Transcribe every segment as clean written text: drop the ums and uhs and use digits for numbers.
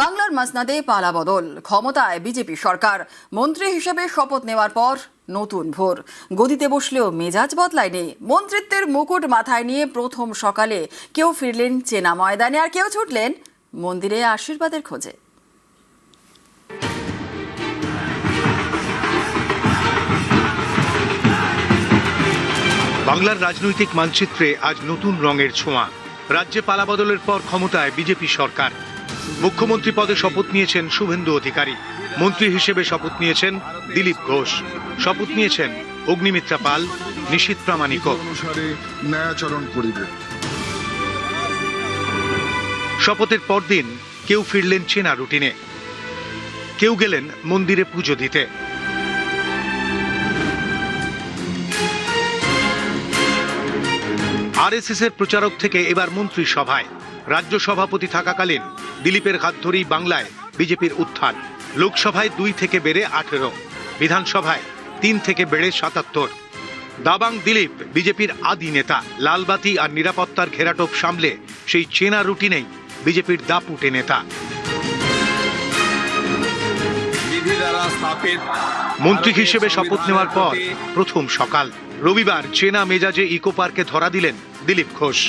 বাংলার মাসনাদে পালাবদল, ক্ষমতায় বিজেপি সরকার। মন্ত্রী হিসেবে শপথ নেওয়ার পর নতুন ভোর, গদিতে বসলেও মেজাজ বদলায়নি। মন্ত্রিত্বের মুকুট মাথায় নিয়ে প্রথম সকালে কেউ ফিরলেন চেনা ময়দানে, আর কেউ ছুটলেন মন্দিরে আশীর্বাদের খোঁজে। বাংলার রাজনৈতিক মানচিত্রে আজ নতুন রঙের ছোঁয়া। রাজ্যে পালাবদলের পর ক্ষমতায় বিজেপি সরকার। মুখ্যমন্ত্রী পদে শপথ নিয়েছেন শুভেন্দু অধিকারী, মন্ত্রী হিসেবে শপথ নিয়েছেন দিলীপ ঘোষ, শপথ নিয়েছেন অগ্নিমিত্রা পাল, নিশীথ প্রামাণিক। শপথের পরদিন কেউ ফিরলেন চেনা রুটিনে, কেউ গেলেন মন্দিরে পুজো দিতে। আরএসএস এর প্রচারক থেকে এবার মন্ত্রী সভায়। রাজ্য সভাপতি থাকাকালীন দিলীপের হাত ধরেই বাংলায় বিজেপির উত্থান। লোকসভায় 2 থেকে বেড়ে 18, বিধানসভায় 3 থেকে বেড়ে 77। দাবাং দিলীপ বিজেপির আদি নেতা। লালবাতি আর নিরাপত্তার ঘেরাটোপ সামলে সেই চেনা রুটিনেই বিজেপির দাপুটে নেতা। মন্ত্রী হিসেবে শপথ নেওয়ার পর প্রথম সকাল। রবিবার চেনা মেজাজে ইকো পার্কে ধরা দিলেন দিলীপ ঘোষ।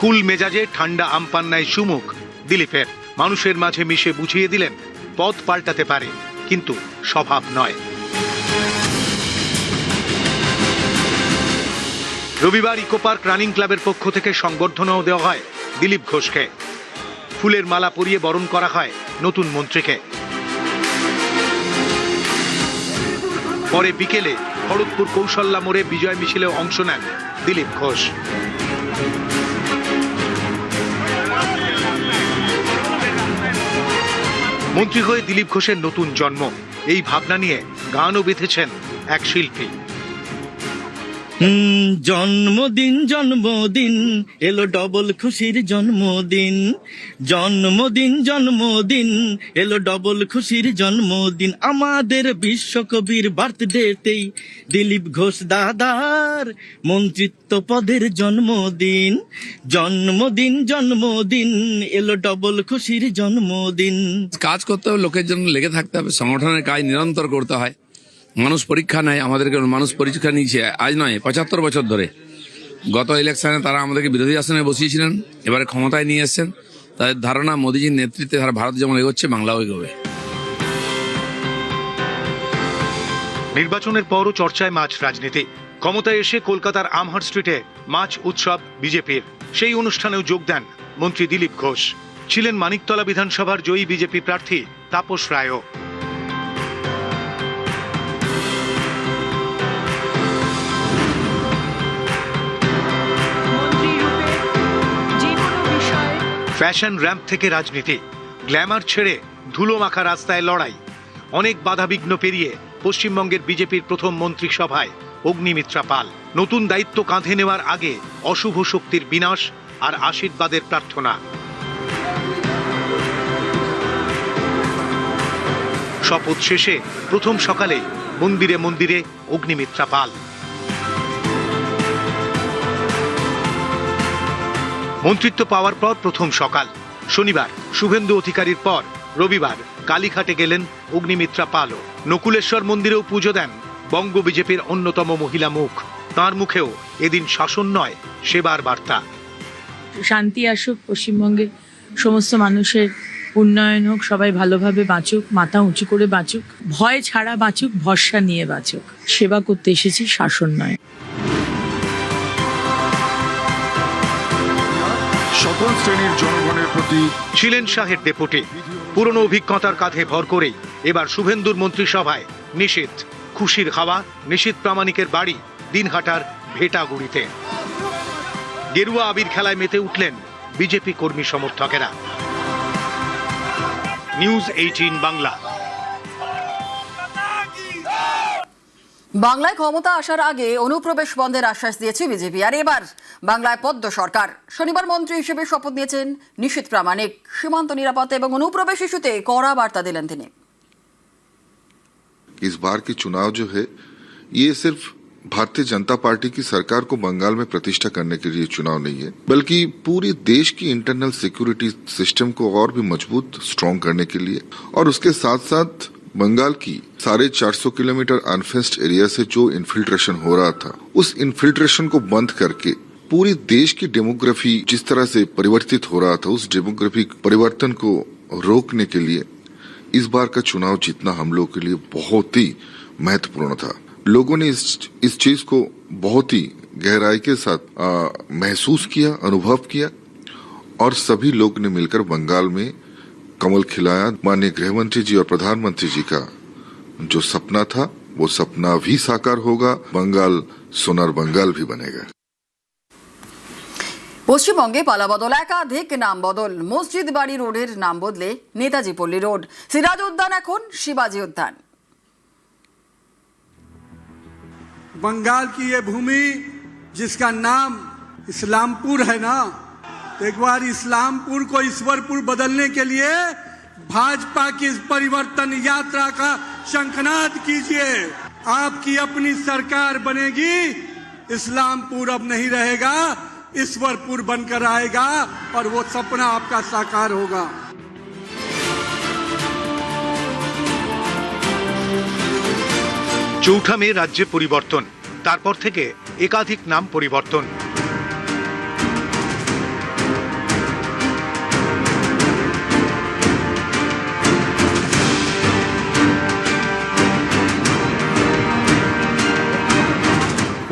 কুল মেজাজে ঠান্ডা আমপান্নায় সুমুখ দিলীপের। মানুষের মাঝে মিশে বুঝিয়ে দিলেন পথ পাল্টাতে পারে, কিন্তু স্বভাব নয়। রবিবার ইকো পার্ক রানিং ক্লাবের পক্ষ থেকে সংবর্ধনাও দেওয়া হয় দিলীপ ঘোষকে। ফুলের মালা পরিয়ে বরণ করা হয় নতুন মন্ত্রীকে। পরে বিকেলে খড়গপুর কৌশল্যা মোড়ে বিজয় মিছিলেও অংশ নেন দিলীপ ঘোষ। মন্ত্রী হয়ে দিলীপ ঘোষের নতুন জন্ম, এই ভাবনা নিয়ে গানও বেঁধেছেন এক শিল্পী। জন্মদিন জন্মদিন এলো ডবল খুশির জন্মদিন, জন্মদিন জন্মদিন এলো ডবল খুশির জন্মদিন। আমাদের বিশ্বকবির বার্থডেতেই দিলীপ ঘোষ দাদার মন্ত্রিত্ব পদের জন্মদিন। জন্মদিন জন্মদিন এলো ডবল খুশির জন্মদিন। কাজ করতে হবে, লোকের জন্য লেগে থাকতে হবে, সংগঠনের কাজ নিরন্তর করতে হয়। মানুষ পরীক্ষা নেয়, আমাদেরকে মানুষ পরীক্ষা নিয়েছে আজ নয় 75 বছর ধরে। গত ইলেকশনে তারা আমাদেরকে বিরোধী আসনে বসিয়েছিলেন, এবারে ক্ষমতায় নিয়ে এসছেন। তাদের ধারণা মোদীজির নেতৃত্বে তারা ভারত যেমন এগোচ্ছে বাংলাও এগোবে। নির্বাচনের পরও চর্চায় মাছ রাজনীতি। ক্ষমতায় এসে কলকাতার আমহার স্ট্রিটে মাছ উৎসব বিজেপির। সেই অনুষ্ঠানেও যোগ দেন মন্ত্রী দিলীপ ঘোষ। ছিলেন মানিকতলা বিধানসভার জয়ী বিজেপি প্রার্থী তাপস রায়ও। ফ্যাশন র্যাম্প থেকে রাজনীতি, গ্ল্যামার ছেড়ে ধুলো মাখা রাস্তায় লড়াই। অনেক বাধাবিঘ্ন পেরিয়ে পশ্চিমবঙ্গের বিজেপির প্রথম মন্ত্রিসভায় অগ্নিমিত্রা পাল। নতুন দায়িত্ব কাঁধে নেওয়ার আগে অশুভ শক্তির বিনাশ আর আশীর্বাদের প্রার্থনা। শপথ শেষে প্রথম সকালে মন্দিরে মন্দিরে অগ্নিমিত্রা পাল। মন্ত্রিত্ব পাওয়ার পর প্রথম সকাল। শনিবার শুভেন্দু অধিকারীর পর রবিবার কালীঘাটে গেলেন অগ্নিমিত্রা পালও। নকুলেশ্বর মন্দিরেও পুজো দেন বঙ্গ বিজেপির অন্যতম মহিলা মুখ। তাঁর মুখেও এদিন শাসন নয়, সেবার বার্তা। শান্তি আসুক, পশ্চিমবঙ্গের সমস্ত মানুষের উন্নয়ন হোক, সবাই ভালোভাবে বাঁচুক, মাথা উঁচু করে বাঁচুক, ভয় ছাড়া বাঁচুক, ভরসা নিয়ে বাঁচুক। সেবা করতে এসেছি, শাসন নয়। সকল শ্রেণীর জনগণের প্রতি ছিলেন শাহের ডেপুটি। পুরনো অভিজ্ঞতার কাঁধে ভর করেই এবার শুভেন্দুর মন্ত্রিসভায় নিশীথ। খুশির হাওয়া নিশীথ প্রামাণিকের বাড়ি দিনহাটার ভেটাগুড়িতে। গেরুয়া আবির খেলায় মেতে উঠলেন বিজেপি কর্মী সমর্থকেরা। নিউজ 18 বাংলা। বাংলায় ক্ষমতা আসার আগে অনুপ্রবেশ বন্ধের আশ্বাস দিয়েছে বিজেপি, আর এবার বাংলায় পদ্ম সরকার। শনিবার মন্ত্রী হিসেবে শপথ নিয়েছেন নিশীথ প্রামাণিক। সীমান্ত নিরাপত্তা এবং অনুপ্রবেশ ইস্যুতে কড়া বার্তা দিলেন তিনি। इस बार के चुनाव जो है ये सिर्फ भारतीय जनता पार्टी की सरकार को बंगाल में प्रतिष्ठा करने के लिए चुनाव नहीं है, बल्कि पूरी देश की इंटरनल सिक्योरिटी सिस्टम को और भी मजबूत स्ट्रॉन्ग करने के लिए, और उसके साथ साथ बंगाल की 450 किलोमीटर अनफेंस्ड एरिया से जो इन्फिल्ट्रेशन हो रहा था, उस इन्फिल्ट्रेशन को बंद करके पूरी देश की डेमोग्राफी जिस तरह से परिवर्तित हो रहा था, उस डेमोग्राफिक परिवर्तन को रोकने के लिए इस बार का चुनाव जीतना हम लोगों के लिए बहुत ही महत्वपूर्ण था। लोगों ने इस चीज को बहुत ही गहराई के साथ महसूस किया, अनुभव किया, और सभी लोग ने मिलकर बंगाल में कमल खिलाया। माननीय गृह मंत्री जी और प्रधानमंत्री जी का जो सपना था, वो सपना भी साकार होगा, बंगाल सोनार बंगाल भी बनेगा। পশ্চিমবঙ্গে পালাবদল, একাধিক নাম বদল। মসজিদ বাড়ি রোডের নাম বদলে নেতাজি পল্লী রোড। সিরাজ উদ্যান এখন শিবাজি উদ্যান। बंगाल की ये भूमि जिसका नाम इस्लामपुर है ना, तो एक बार इस्लामपुर को ईश्वरपुर बदलने के लिए भाजपा की इस परिवर्तन यात्रा का शंखनाद कीजिए। आपकी अपनी सरकार बनेगी, इस्लामपुर अब नहीं रहेगा, ईश्वरपुर बनकर आएगा, और वो सपना आपका साकार होगा। চৌঠা মে রাজ্যে পরিবর্তন, তারপর থেকে একাধিক নাম পরিবর্তন।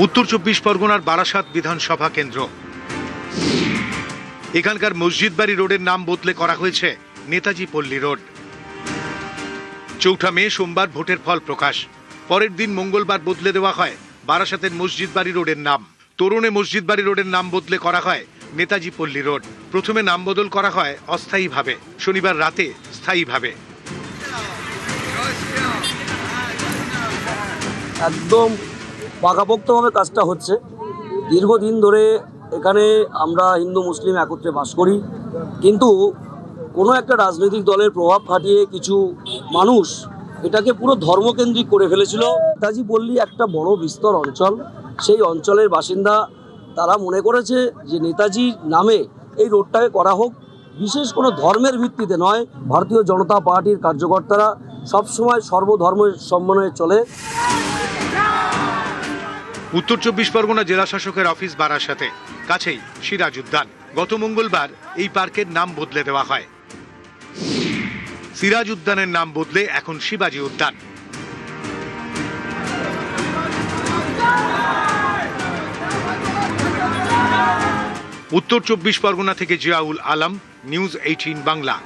উত্তর 24 পরগনার বারাসাত বিধানসভা কেন্দ্র, এখানকার মসজিদ বাড়ি রোডের নাম বদলে করা হয়েছে নেতাজি পল্লী রোড। চৌঠা মে সোমবার ভোটের ফল প্রকাশ। পরের দিন মঙ্গলবার বদলে দেওয়া হয় বারাসাতের মসজিদ বাড়ি রোডের নাম। তরুণে মসজিদ বাড়ি রোডের নাম বদলে করা হয় নেতাজি পল্লী রোড। প্রথমে নাম বদল করা হয় অস্থায়ীভাবে, শনিবার রাতে স্থায়ীভাবে। একদম পাকাপোক্তভাবে কাজটা হচ্ছে। দীর্ঘদিন ধরে এখানে আমরা হিন্দু মুসলিম একত্রে বাস করি, কিন্তু কোনো একটা রাজনৈতিক দলের প্রভাব খাটিয়ে কিছু মানুষ এটাকে পুরো ধর্মকেন্দ্রিক করে ফেলেছিল। নেতাজি পল্লী একটা বড় বিস্তর অঞ্চল, সেই অঞ্চলের বাসিন্দা তারা মনে করেছে যে নেতাজির নামে এই রোডটাকে করা হোক, বিশেষ কোনো ধর্মের ভিত্তিতে নয়। ভারতীয় জনতা পার্টির কার্যকর্তারা সবসময় সর্বধর্মের সমন্বয়ে চলে। উত্তর 24 পরগনা জেলা শাসকের অফিস বারাসাতে, কাছেই সিরাজ উদ্যান। গত মঙ্গলবার এই পার্কের নাম বদলে দেওয়া হয়। সিরাজ উদ্যানের নাম বদলে এখন শিবাজি উদ্যান। উত্তর 24 পরগনা থেকে জিয়াউল আলম, নিউজ 18 বাংলা।